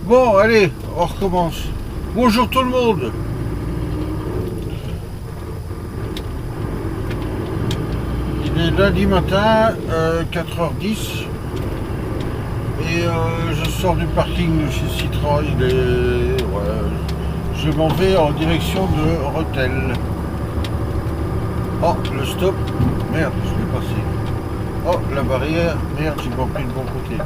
Bon, allez, on recommence. Bonjour tout le monde. Il est lundi matin, 4h10. Et je sors du parking de chez Citra. Je m'en vais en direction de Rethel. Oh, le stop. Merde, je l'ai passé. Oh, la barrière. Merde, j'ai pas pris le bon côté.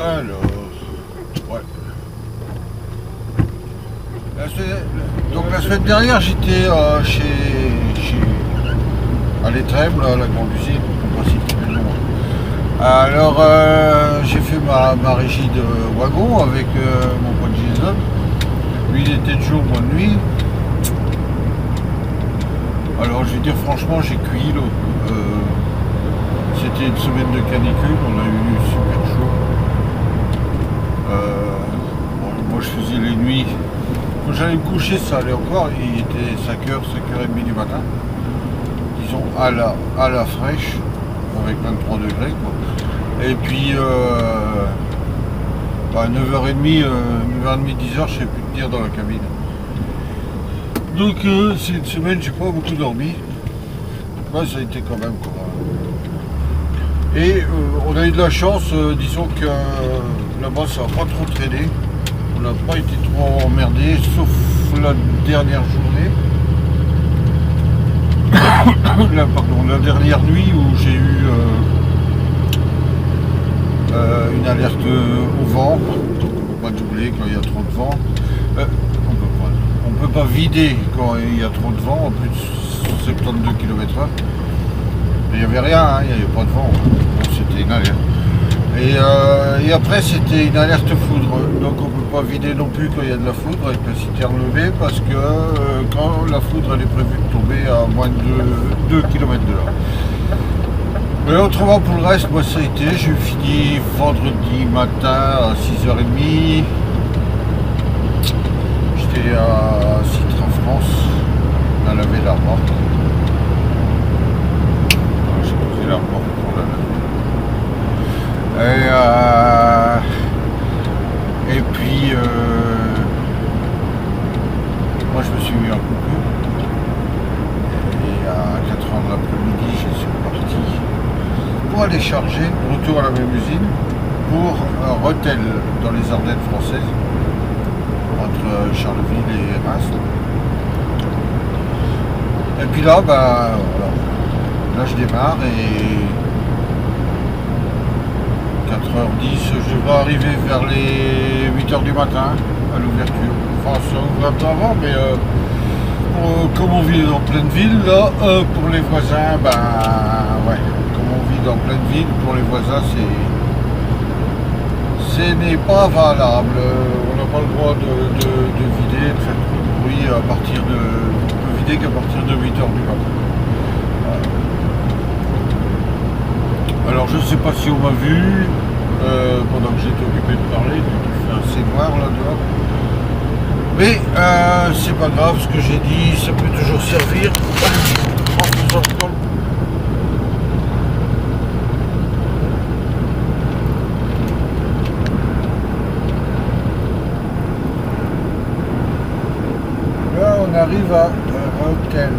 Alors, ouais. Donc la semaine dernière, j'étais à l'Étrême, là, la grande usine, on va citer le nom. Alors, j'ai fait ma régie de wagon avec mon pote Jason. Lui, il était de jour, moi de nuit. Alors, je vais dire franchement, j'ai cuit l'eau. C'était une semaine de canicule, on a eu super chaud. Bon, moi je faisais les nuits. Quand j'allais me coucher, ça allait encore. Il était 5h, 5h30 du matin. Disons à la fraîche, avec 23 degrés quoi. Et puis 9h30, 10h, je sais plus te dire dans la cabine. Donc c'est une semaine, j'ai pas beaucoup dormi. Ouais, ça a été quand même quoi. Et on a eu de la chance, disons que là-bas ça n'a pas trop traîné. On n'a pas été trop emmerdé, sauf la dernière journée. La dernière nuit où j'ai eu une alerte au vent. On ne peut pas doubler quand il y a trop de vent. On peut pas vider quand il y a trop de vent, en plus de 72 km/h. Il n'y avait rien, hein, il n'y avait pas de vent. Bon, c'était une alerte. Et après c'était une alerte foudre. Donc on ne peut pas vider non plus quand il y a de la foudre avec la citerne levée parce que quand la foudre elle est prévue de tomber à moins de 2 km de là. Mais autrement pour le reste, moi ça a été, j'ai fini vendredi matin à 6h30. J'étais à Citra France, à laver la remorque. J'ai posé la remorque pour la laver. Et puis moi je me suis mis en couple. Et à 4h de l'après-midi je suis parti pour aller charger, retour à la même usine, pour Rethel dans les Ardennes françaises, entre Charleville et Reims. Et puis là, bah, voilà. Là je démarre et 4h10, je vais arriver vers les 8h du matin à l'ouverture. Enfin, ça ouvre un peu avant, mais comme on vit en pleine ville, là, pour les voisins, ben ouais, comme on vit dans pleine ville, pour les voisins, ce n'est pas valable. On n'a pas le droit de vider, de faire trop de bruit à partir de. On peut vider qu'à partir de 8h du matin. Alors je sais pas si on m'a vu pendant que j'étais occupé de parler, donc il fait assez noir là dehors. Mais c'est pas grave, ce que j'ai dit, ça peut toujours servir en faisant le temps. Là on arrive à Rethel.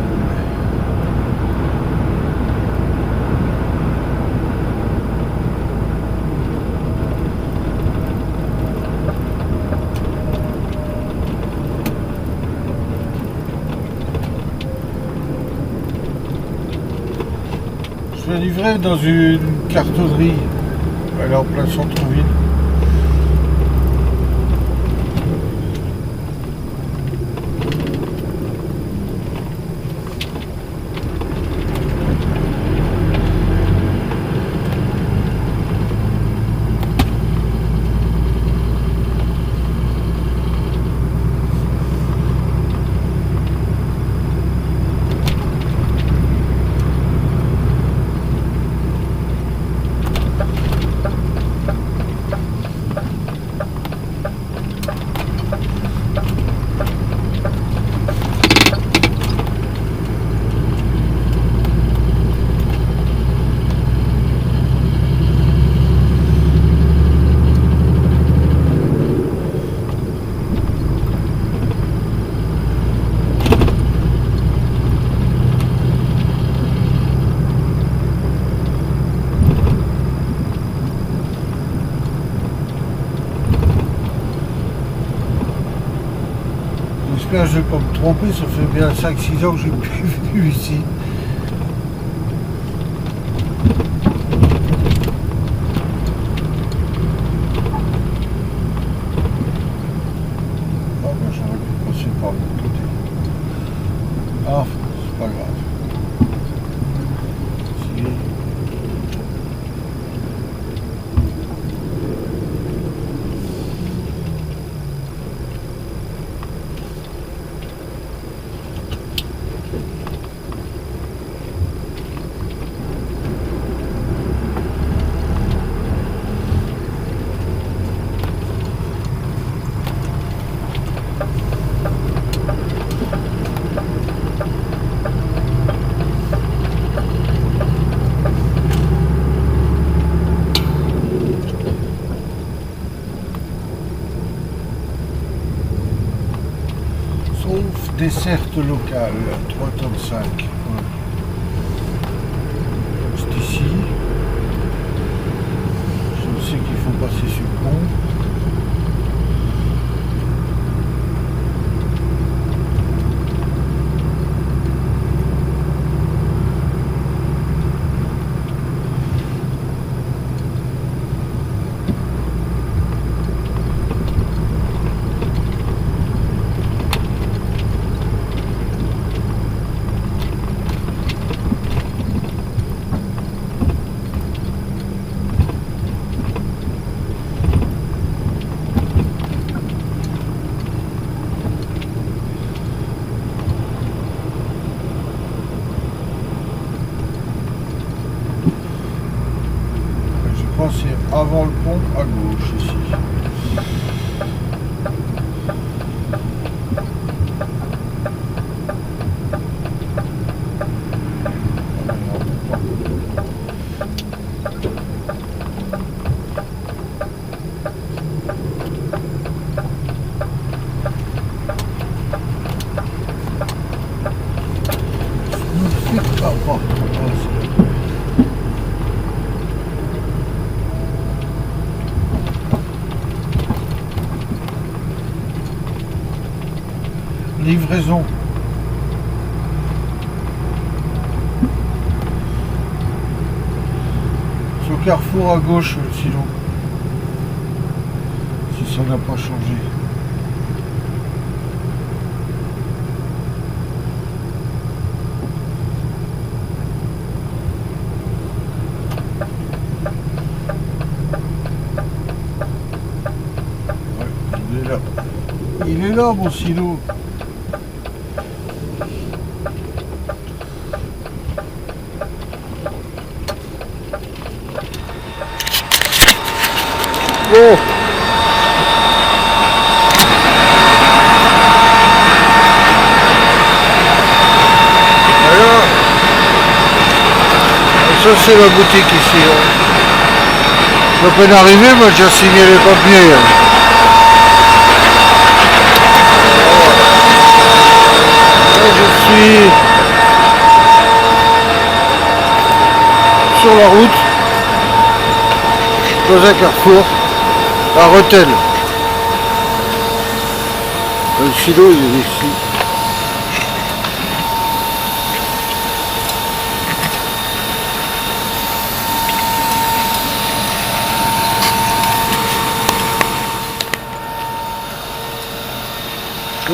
Je l'ai livré dans une cartonnerie. Elle est en plein centre-ville. J'espère que je ne vais pas me tromper, ça fait bien 5-6 ans que je n'ai plus venu ici. Ah ben j'aurais pu passer par l'autre côté. Ah, c'est pas grave. Si. Sauf desserte locale, 3 tonnes 5. Ouais. C'est ici. Je sais qu'il faut passer sur le pont. C'est avant le pont à gauche ici. Livraison. Sur le carrefour à gauche, sinon. Si ça n'a pas changé. Ouais, il est là. Il est là, mon silo. Oh. Alors, ça c'est la boutique ici. Je peux peine arriver, moi j'ai signé les papiers. Là, je suis sur la route, dans un carrefour. À Rethel. Le silo il est ici.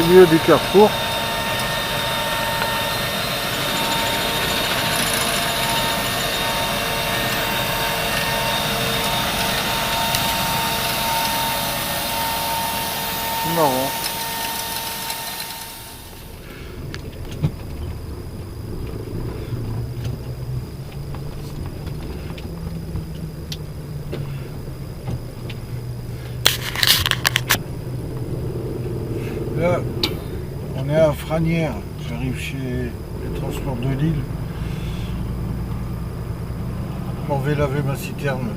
milieu du carrefour. C'est marrant. Là, on est à Franières. J'arrive chez les transports de Lille. Je m'en vais laver ma citerne.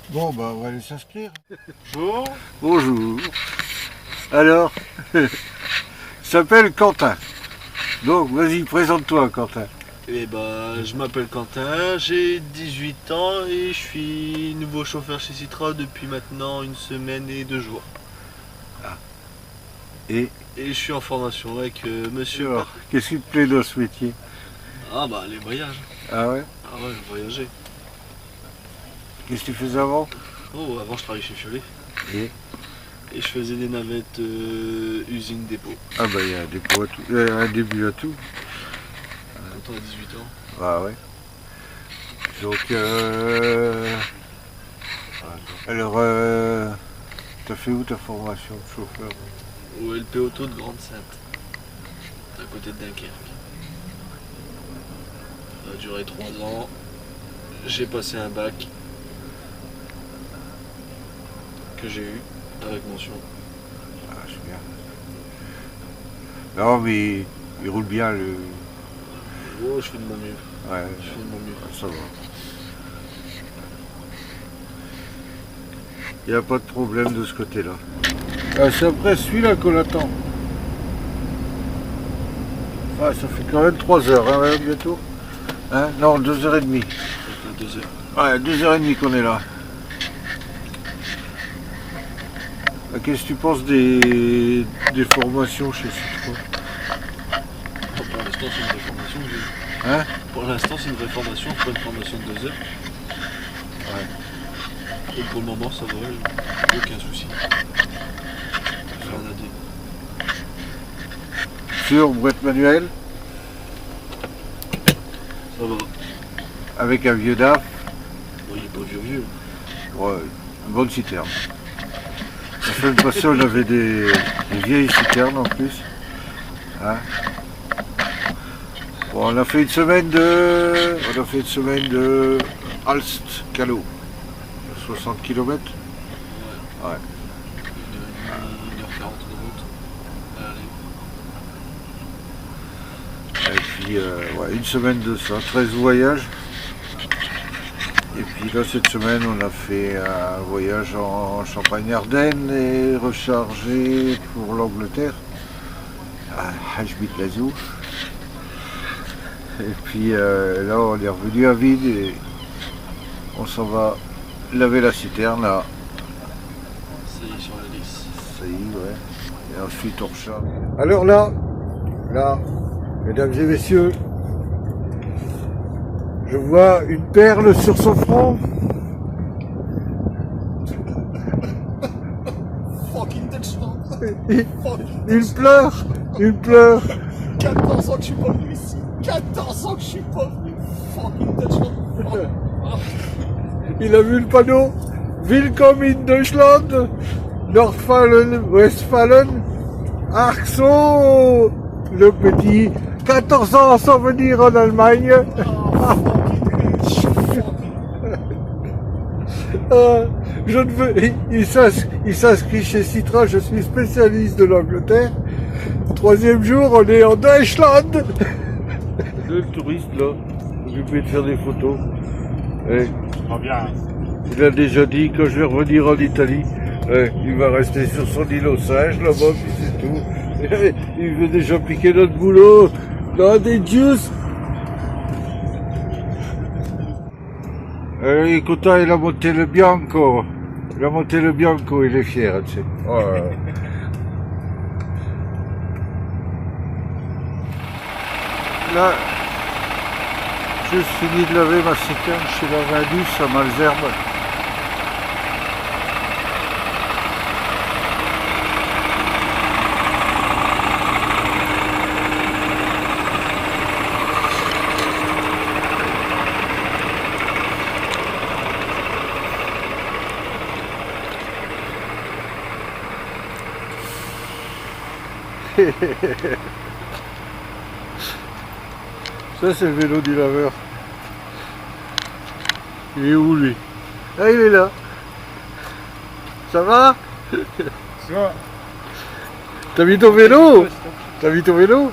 Bon, bah, on va aller s'inscrire. Bonjour. Bonjour. Alors, il s'appelle Quentin. Donc, vas-y, présente-toi, Quentin. Eh ben, je m'appelle Quentin, j'ai 18 ans et je suis nouveau chauffeur chez Citra depuis maintenant 1 semaine et 2 jours. Et Et je suis en formation avec monsieur. alors, qu'est-ce qui te plaît dans ce métier? Ah bah les voyages. Ah ouais? Ah ouais, voyager. Qu'est-ce que tu faisais avant? Oh, avant je travaillais chez Fiolet Et et je faisais des navettes usine dépôt. ah bah, il y a un dépôt à tout, un début à tout. Quand on a 18 ans. Ah ouais. Donc, alors, t'as fait où ta formation de chauffeur? Au LP Auto de Grande-Sainte, à côté de Dunkerque. Ça a duré 3 ans. J'ai passé un bac que j'ai eu avec mention. Ah, c'est bien. Non, mais il roule bien le. Oh, je fais de mon mieux. Ouais, Je fais de mon mieux. ça va. Il n'y a pas de problème de ce côté-là. C'est après celui-là qu'on attend. Ah, ça fait quand même 3 heures, hein, bientôt. Hein, non, 2h30. Ça fait 2 heures. Ouais, 2h30 qu'on est là. Qu'est-ce que tu penses des formations chez Citroën? Oh, pour l'instant, c'est une vraie formation. Hein? Pour l'instant, c'est une vraie formation, c'est pas une formation de 2 heures. Ouais. Et pour le moment, ça va, aucun souci. Rien à dire. Sur boîte manuelle, Ça va. avec un vieux DAF, Bon, il est pas vieux. ouais, une bonne citerne. La semaine passée, on avait des vieilles citernes en plus. Hein? Bon, on a fait une semaine de Alst-Callot, 60 km. Ouais. 1h40 de route. Allez. Et puis, ouais, une semaine de ça, 13 voyages. Et puis là, cette semaine, on a fait un voyage en Champagne-Ardenne et rechargé pour l'Angleterre, à Hajbit-Lazou. Et puis là, on est revenu à vide et on s'en va laver la citerne là. Ça y est, sur la lisse. Ça y est, ouais. Et ensuite, on recharge. Alors là, mesdames et messieurs, je vois une perle sur son front. Fucking Deutschland. Il pleure. 14 ans que je suis pas venu ici. 14 ans que je suis pas venu. Fucking Deutschland. Il a vu le panneau Willkommen in Deutschland, Nordfalen, Westfalen, Arxo, le petit, 14 ans sans venir en Allemagne. Je ne veux, il s'inscrit chez Citra, je suis spécialiste de l'Angleterre. 3e jour, on est en Deutschland. Le touriste là, occupé de faire des photos. Et Pas bien. il a déjà dit quand je vais revenir en Italie, il va rester sur son île aux singes là-bas, puis c'est tout. Il veut déjà piquer notre boulot. Là, des juices. Il est content, il a monté le Bianco. Il a monté le Bianco, il est fier, tu sais. Oh, là, j'ai fini de laver ma citerne chez la Vindus à Malzerbe. Ça c'est le vélo du laveur. Il est où lui? Ah, il est là. Ça va? Ça. T'as mis ton vélo? T'as mis ton vélo?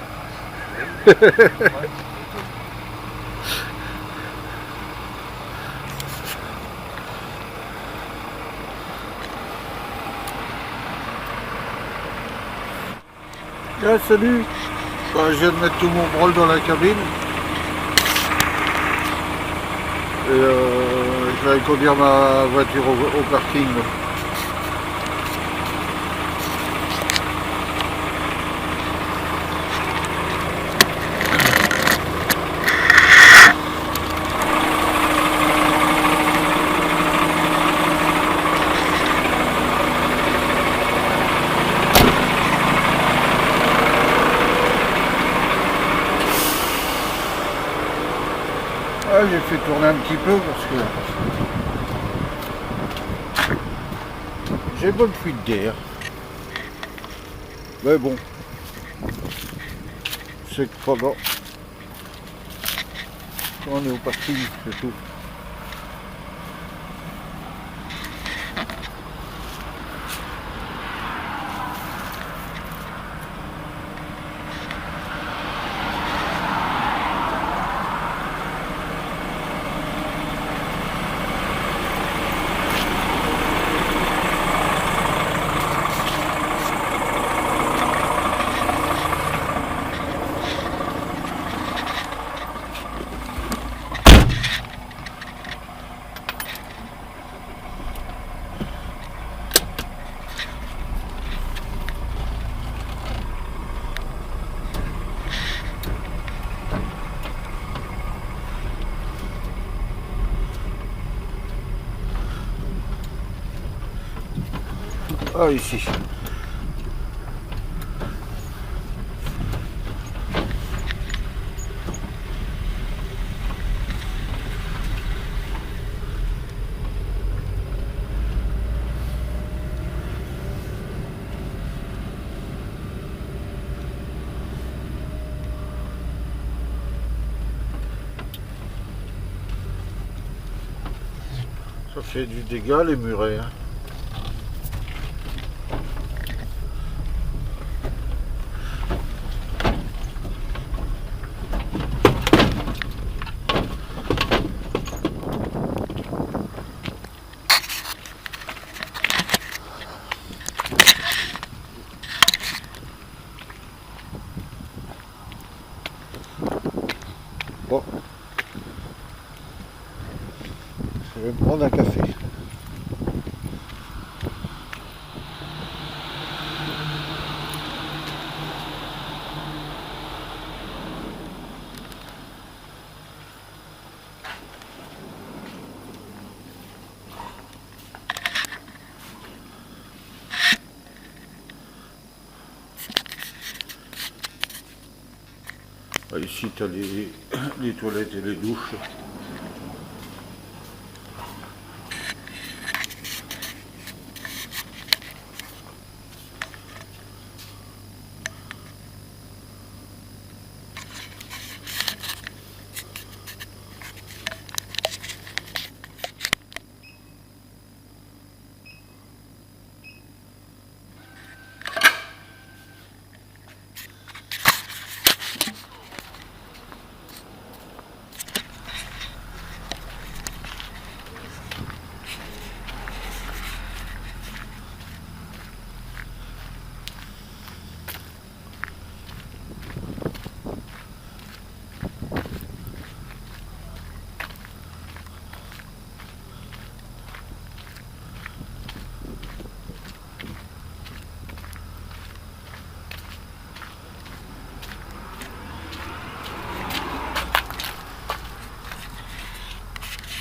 Ah, salut. Je viens de mettre tout mon brol dans la cabine. Et je vais conduire ma voiture au parking. Là. Ah, j'ai fait tourner un petit peu parce que j'ai bonne fuite d'air. Mais bon, c'est que pendant on est au parking, c'est tout. Ah, ici. Ça fait du dégât les murets. Hein. Bon, je vais me prendre un café. Ici, tu as les toilettes et les douches.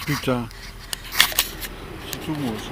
Putain, c'est tout moi ça.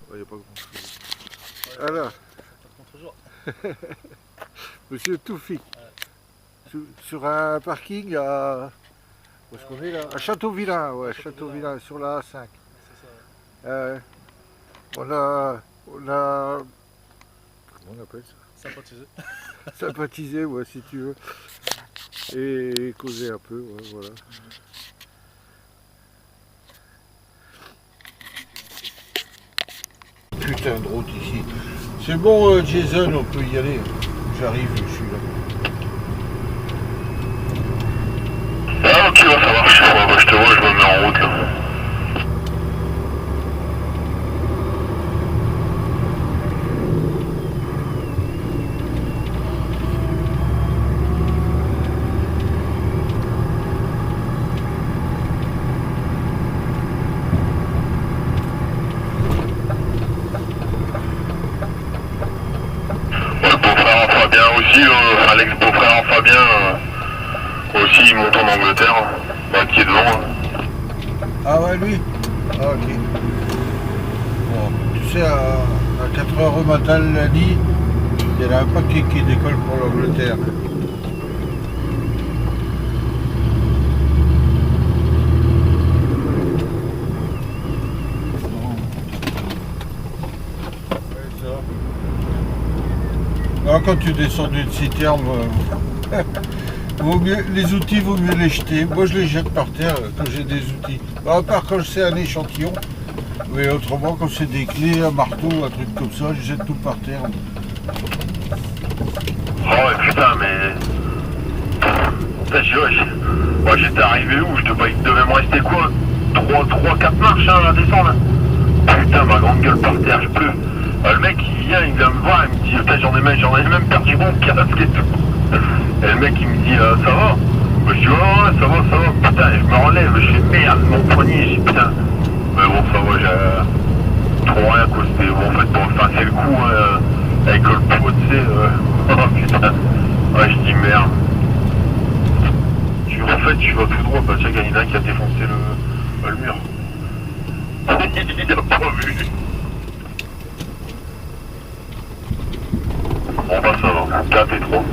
Il n'y a pas grand-chose. Alors, Monsieur Toufi, sur un parking à... Où est-ce qu'on est là? À Châteauvillain, ouais, Châteauvillain, sur la A5. C'est ça, ouais. On a... Comment on appelle ça? Sympathisé. Sympathiser, ouais, si tu veux. Et causer un peu, ouais, voilà. Putain de route ici. C'est bon, Jason, on peut y aller. J'arrive, je suis là. Ah ok, ça marche. Ouais, bah, je te vois, je me mets en route là. L'ex-beau-frère Fabien aussi il monte en Angleterre, bah, qui est devant. Ah ouais lui? Ah ok. Bon, tu sais à 4h au matin le lundi, il y en a un paquet qui décolle pour l'Angleterre. Ah, quand tu descends d'une citerne, les outils, vaut mieux les jeter. Moi, je les jette par terre quand j'ai des outils. À part quand c'est un échantillon. Mais autrement, quand c'est des clés, un marteau, un truc comme ça, je jette tout par terre. Oh ouais, putain, mais... Putain, moi j'étais arrivé où? Il devait me rester quoi? 3-4 marches hein, à descendre. Putain, ma grande gueule par terre, je pleure. Le mec il vient me voir, il me dit putain j'en ai même perdu mon casque et tout. Et le mec il me dit ça va? Je dis ouais ça va. Putain je me relève, je fais merde mon poignet, je dis putain. Mais bon ça va, j'ai trop rien quoi, c'était bon en fait pour me passer le coup avec le pot tu sais. Oh putain. Ouais je dis merde. En fait tu vas tout droit, bah tiens il y en a un qui a défoncé le mur. Il a pas vu. Bon bah ça va, 4 et 3.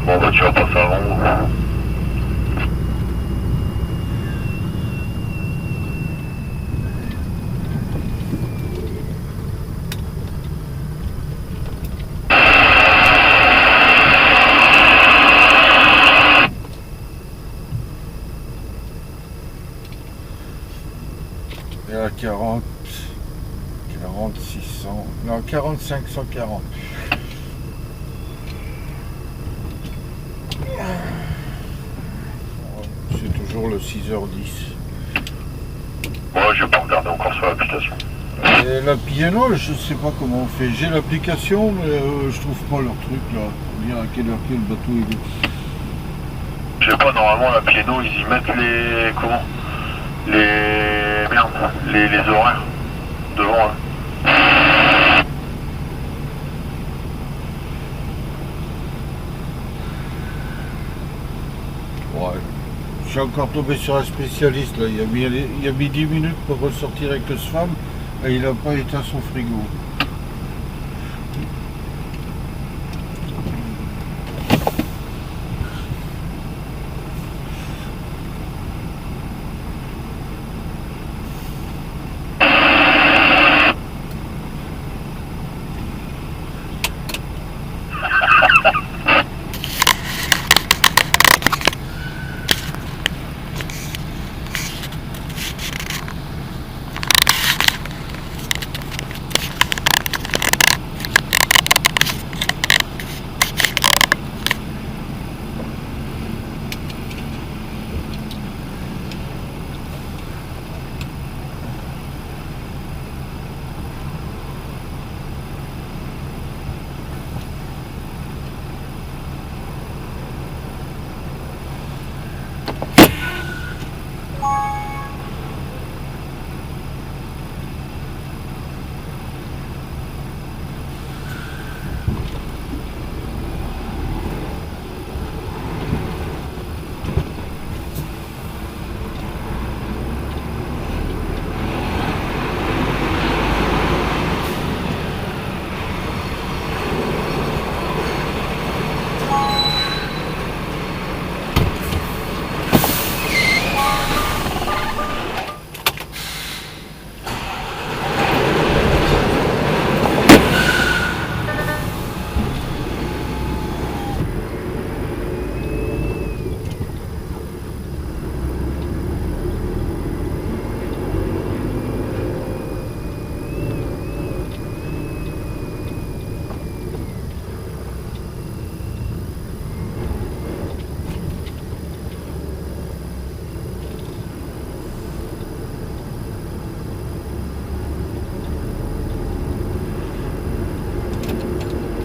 Bon bah tu vas passer avant moi. Et à 40, 600, non 45, 140. C'est toujours le 6h10. Ouais, je vais pas regarder encore sur l'application. Et la piano, je sais pas comment on fait. J'ai l'application, mais je trouve pas leur truc là. Pour dire à quelle heure que le bateau il est. Je sais pas, normalement la piano ils y mettent les... comment? Les horaires devant hein. Ouais. Je suis encore tombé sur un spécialiste là. Il a mis 10 minutes pour ressortir avec le SFAM et il n'a pas éteint son frigo.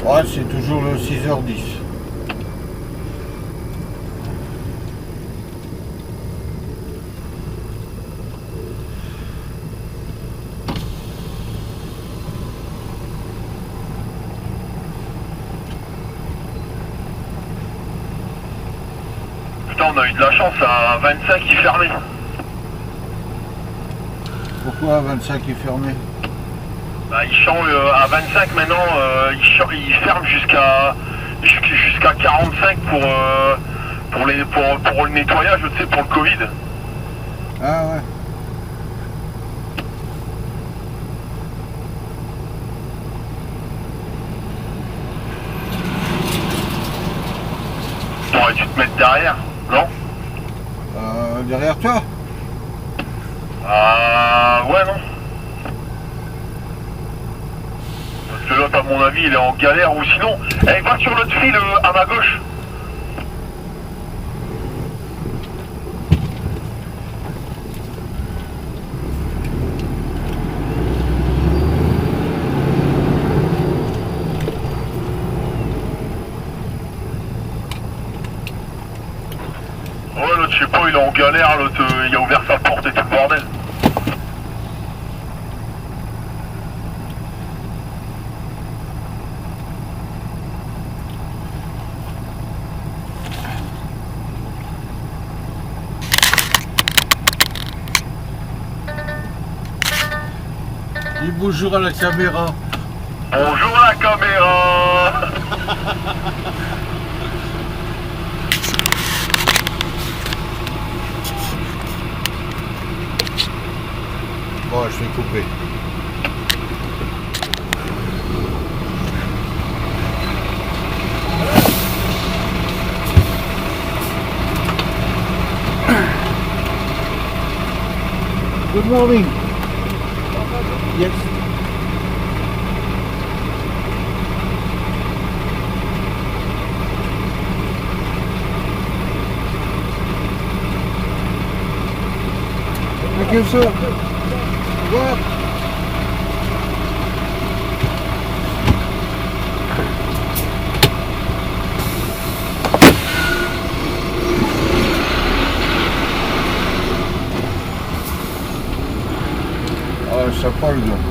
Ouais, c'est toujours le 6h10. Putain, on a eu de la chance, à 25 il fermait. Pourquoi 25 est fermé? Bah, il change à 25 maintenant, il ferme jusqu'à 45 pour le nettoyage, tu sais, pour le Covid. Ah ouais. T'aurais dû te mettre derrière, non? Derrière toi? Ouais, non. Parce que l'autre, à mon avis, il est en galère, ou sinon, va sur l'autre fil à ma gauche. Ouais, l'autre, je sais pas, il est en galère, l'autre, il a ouvert sa porte et tout le bordel. Dis bonjour à la caméra. Bonjour la caméra. Bon, je vais couper. Good morning. Yes. Thank you, sir. What? Ah, sympa le gars.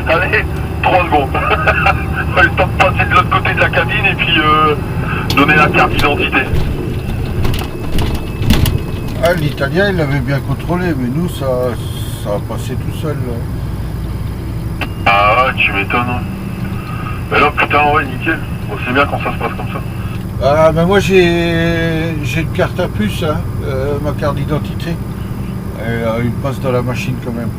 Allez, 3 secondes. Le temps de passer de l'autre côté de la cabine et puis donner la carte d'identité. Ah, l'italien, il l'avait bien contrôlé, mais nous, ça a passé tout seul. Là. Ah ouais, tu m'étonnes. Hein. Mais là, putain, ouais, nickel. Bon, c'est bien quand ça se passe comme ça. Ah, ben moi, j'ai une carte à puce, hein, ma carte d'identité. Et il passe dans la machine quand même.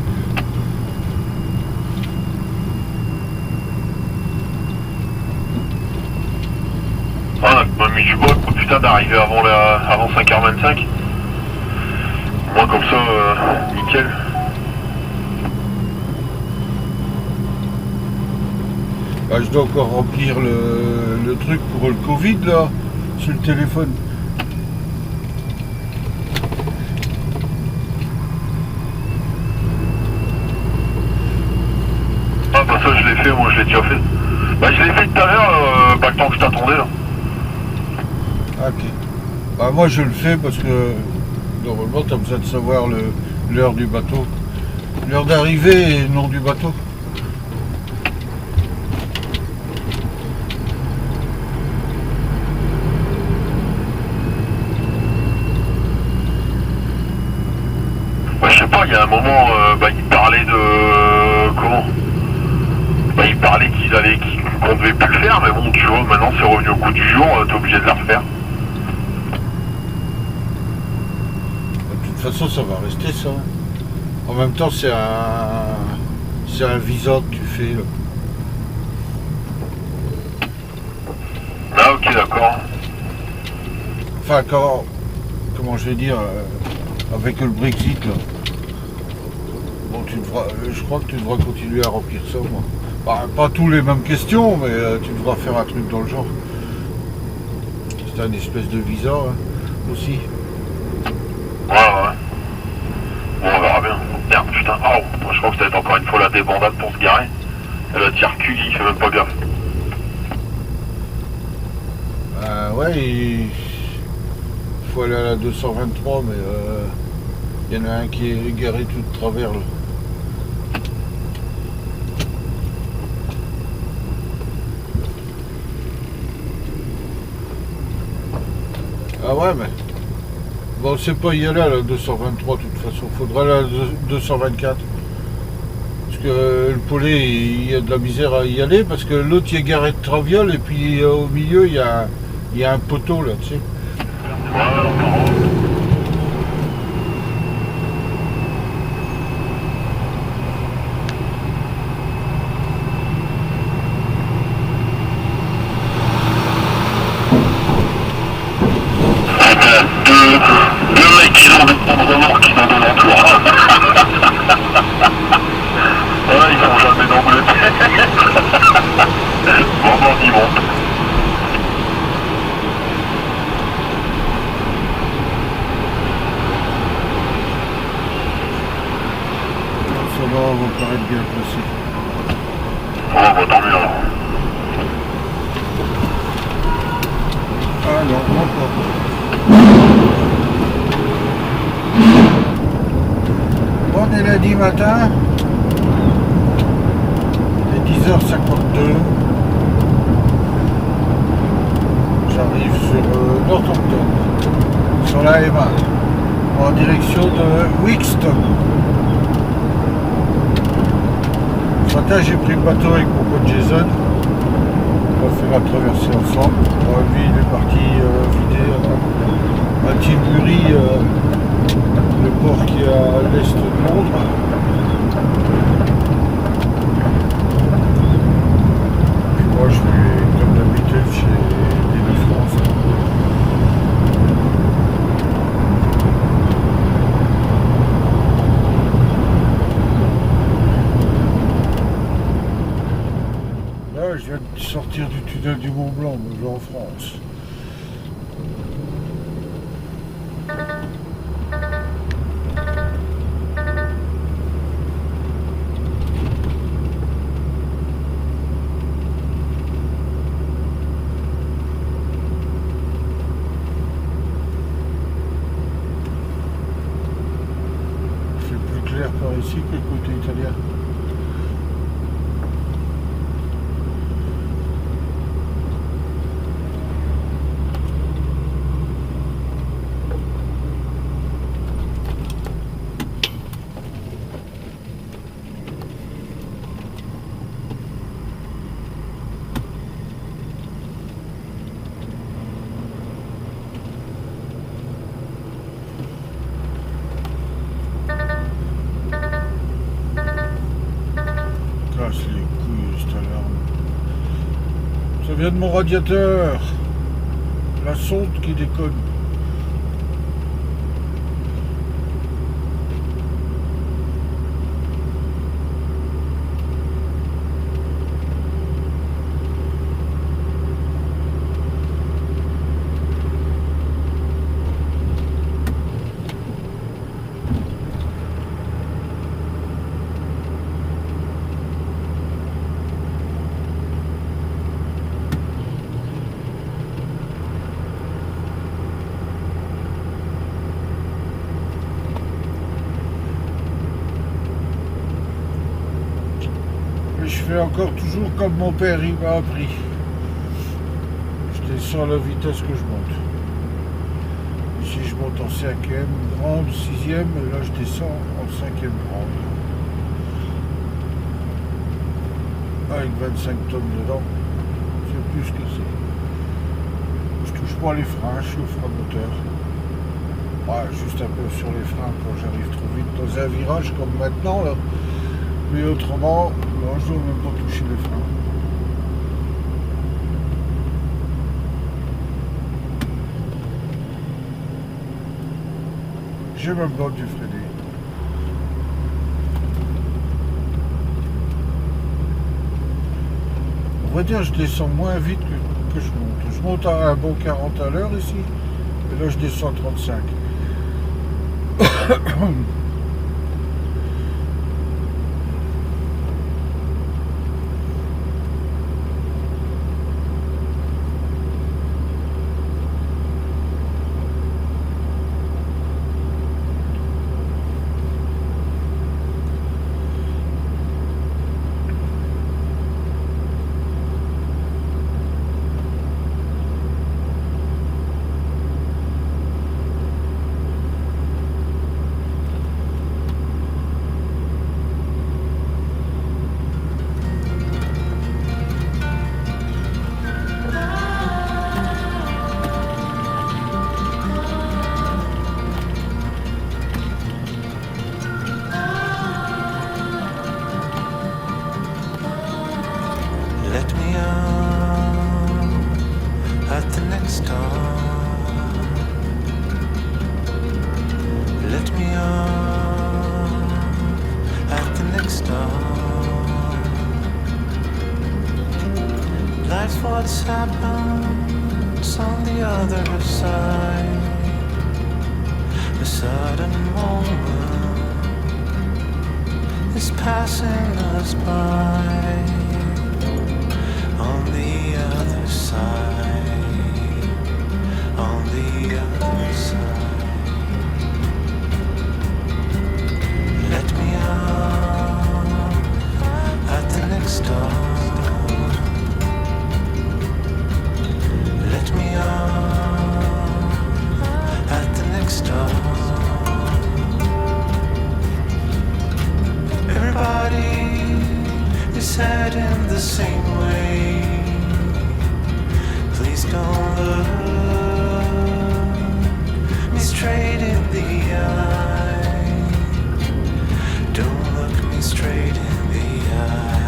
Ah, on a mis du bol, putain, d'arriver avant 5h25. Moi, comme ça, nickel. Bah, je dois encore remplir le truc pour le Covid, là, sur le téléphone. Ah, bah ça, je l'ai fait, moi, je l'ai déjà fait. Bah, je l'ai fait tout à l'heure, pas le temps que je t'attendais, là. Ok. Bah, moi, je le fais parce que, normalement, tu as besoin de savoir l'heure du bateau. L'heure d'arrivée et le nom du bateau. Bah, je sais pas, il y a un moment, il parlait de... Comment? Bah, il parlait qu'on devait plus le faire, mais bon, tu vois, maintenant c'est revenu au goût du jour, t'es obligé de la refaire. De toute façon, ça va rester ça. En même temps, c'est un visa que tu fais. Là. Ah, ok, d'accord. Enfin, comment je vais dire, avec le Brexit, là. Bon, je crois que tu devras continuer à remplir ça, moi. Bah, pas tous les mêmes questions, mais tu devras faire un truc dans le genre. C'est un espèce de visa, hein, aussi. Ouais. Bon, on verra bien. Merde, putain. Oh, moi je crois que ça va être encore une fois la débandade pour se garer. Et là, tu recules, il fait même pas gaffe. Ouais, il faut aller à la 223, mais il y en a un qui est garé tout de travers là. Ah ouais, mais bon, c'est pas y aller à la 223 de toute façon, faudra aller à la 224. Parce que le Paulet, il y a de la misère à y aller, parce que l'autre il est garé de traviole, et puis au milieu il y a un poteau là, tu sais. Deux mecs qui ont des remorques qui sont de l'entour. Ouais, ils font jamais d'Angleterre. Bon, ils montent. Ça va vous paraître bien placé. Oh, bah tant mieux alors. Ah non, non pas. On est lundi matin, il est 10h52. J'arrive sur Northampton, sur la M1, en direction de Wixton. Ce matin j'ai pris le bateau avec mon pote Jason. On a fait la traversée ensemble. Lui il est parti vider à Tilbury, le port qui est à l'est de Londres. Puis moi je vais comme d'habitude chez Demi France. Là je viens de sortir du tunnel du Mont Blanc, mais je vais en France. Par ici que le côté italien. Les couilles, cette alarme. Ça vient de mon radiateur. La sonde qui déconne. Je fais encore toujours comme mon père il m'a appris. Je descends à la vitesse que je monte. Ici je monte en 5e grande, 6e, et là je descends en 5e grande. Avec 25 tonnes dedans, c'est plus que c'est. Je touche pas les freins, je suis au frein moteur. Ouais, juste un peu sur les freins quand j'arrive trop vite dans un virage comme maintenant là. Mais autrement, non, je ne dois même pas toucher les freins. J'ai même pas dû freiner. On va dire je descends moins vite que je monte. Je monte à un bon 40 à l'heure ici. Et là je descends à 35. Life's what's happens on the other side. A sudden moment is passing us by. On the other side, on the other side. Let me out at the next door. Let me out at the next door. Everybody is heading the same way. Please don't look me straight in the eye. Don't look me straight in the eye.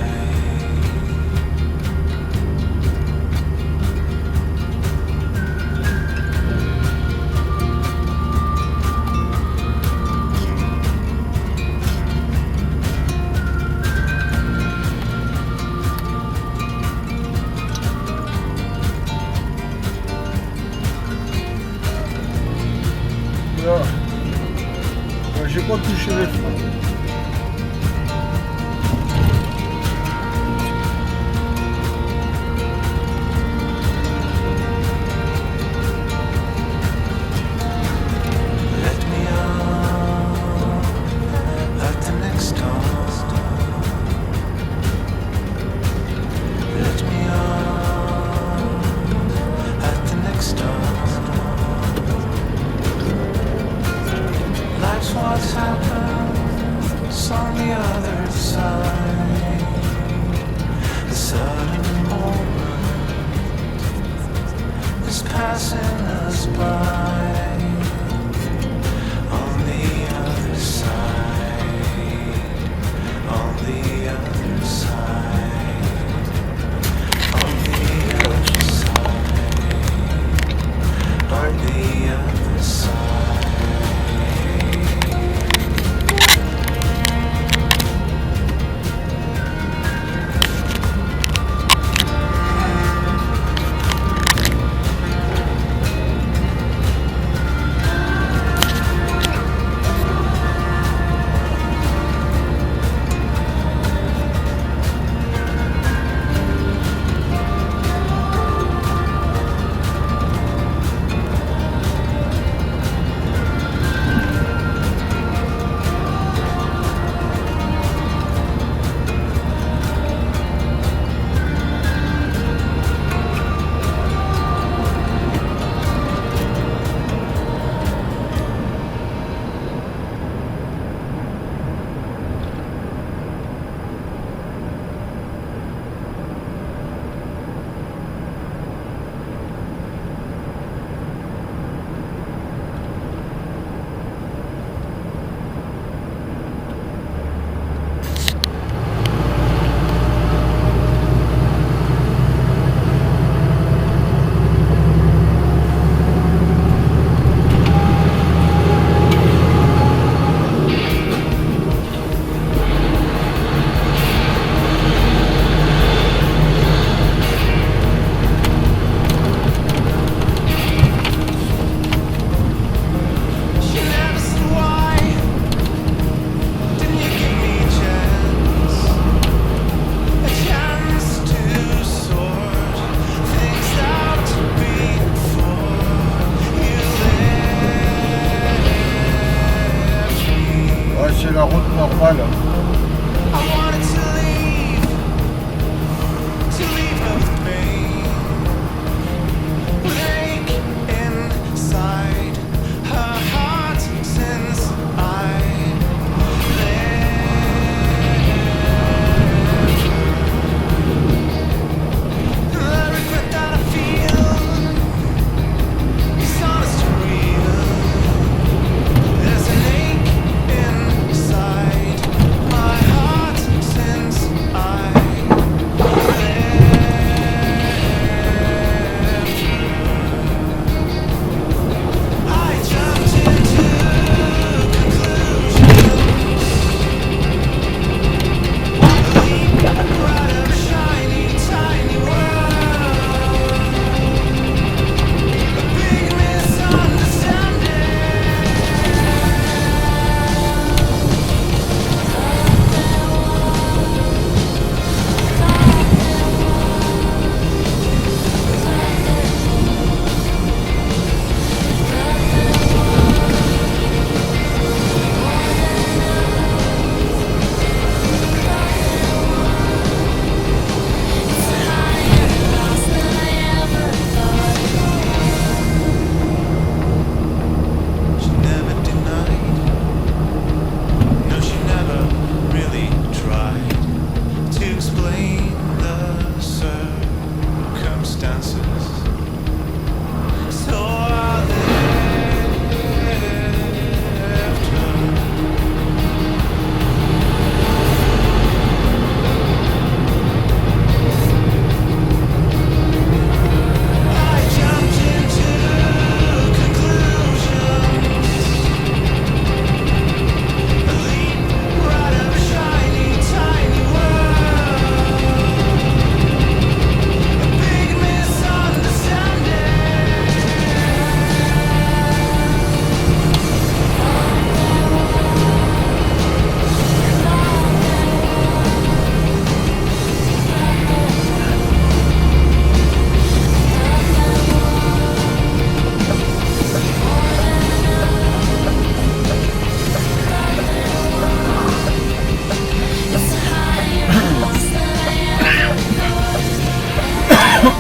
Là, j'ai pas touché les freins. Let me out at the next door. Let me out at the next door. Life's what's happens on the other side. The sudden moment is passing us by. On the other side, on the other side, on the other side, on the other side. C'est la route normale. I wanted to leave with pain, with ache inside her heart since I left. The regret that I feel is honest and real. There's an ache inside my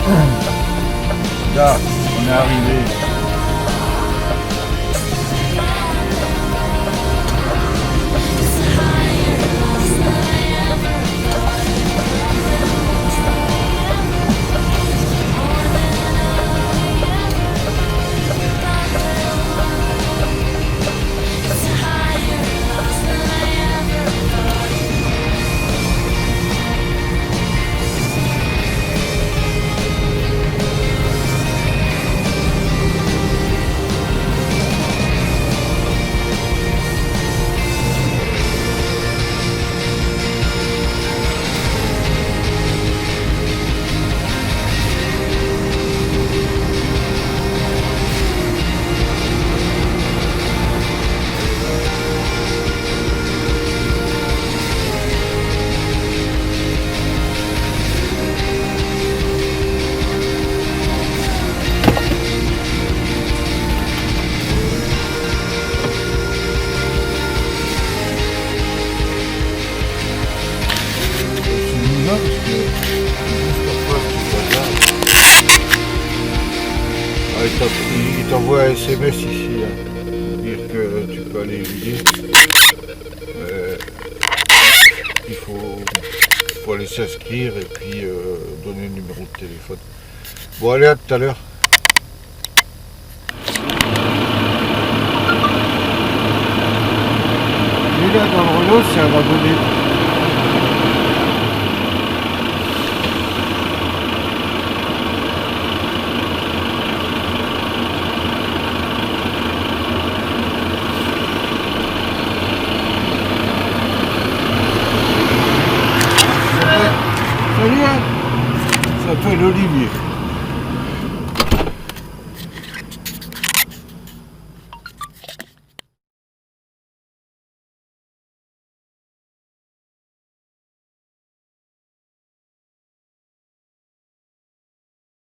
Là, on est arrivé. Il t'envoie un SMS ici, hein, dire que tu peux aller vider. Il faut aller s'inscrire et puis donner le numéro de téléphone. Bon, allez, à tout à l'heure. Lui là dans le Renault, c'est un abonné.